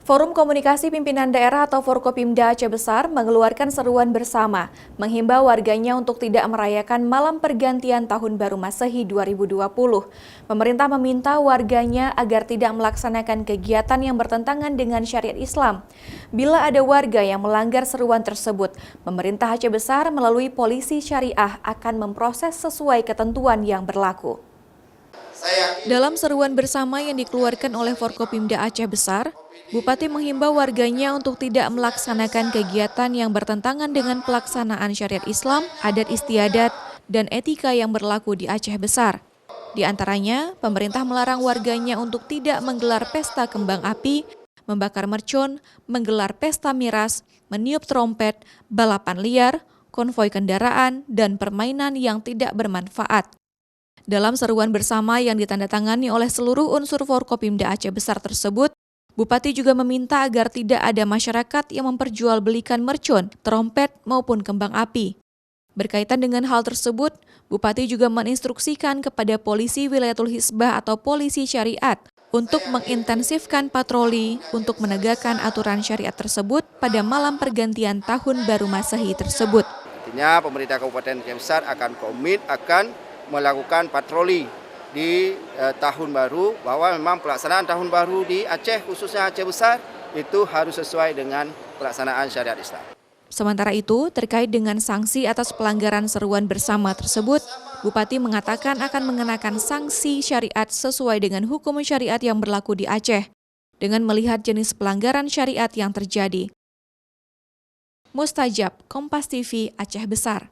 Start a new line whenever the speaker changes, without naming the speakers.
Forum Komunikasi Pimpinan Daerah atau Forkopimda Aceh Besar mengeluarkan seruan bersama, menghimbau warganya untuk tidak merayakan malam pergantian Tahun Baru Masehi 2020. Pemerintah meminta warganya agar tidak melaksanakan kegiatan yang bertentangan dengan syariat Islam. Bila ada warga yang melanggar seruan tersebut, pemerintah Aceh Besar melalui polisi syariah akan memproses sesuai ketentuan yang berlaku. Dalam seruan bersama yang dikeluarkan oleh Forkopimda Aceh Besar, Bupati menghimbau warganya untuk tidak melaksanakan kegiatan yang bertentangan dengan pelaksanaan syariat Islam, adat istiadat, dan etika yang berlaku di Aceh Besar. Di antaranya, pemerintah melarang warganya untuk tidak menggelar pesta kembang api, membakar mercon, menggelar pesta miras, meniup trompet, balapan liar, konvoi kendaraan, dan permainan yang tidak bermanfaat. Dalam seruan bersama yang ditandatangani oleh seluruh unsur Forkopimda Aceh Besar tersebut, Bupati juga meminta agar tidak ada masyarakat yang memperjualbelikan mercon, trompet, maupun kembang api. Berkaitan dengan hal tersebut, Bupati juga menginstruksikan kepada Polisi Wilayatul Hisbah atau Polisi Syariat untuk mengintensifkan patroli untuk menegakkan aturan syariat tersebut pada malam pergantian Tahun Baru Masehi tersebut.
Artinya pemerintah Kabupaten Aceh Besar akan komit akan melakukan patroli di tahun baru, bahwa memang pelaksanaan tahun baru di Aceh, khususnya Aceh Besar, itu harus sesuai dengan pelaksanaan syariat Islam.
Sementara itu, terkait dengan sanksi atas pelanggaran seruan bersama tersebut, Bupati mengatakan akan mengenakan sanksi syariat sesuai dengan hukum syariat yang berlaku di Aceh, dengan melihat jenis pelanggaran syariat yang terjadi. Mustajab, Kompas TV, Aceh Besar.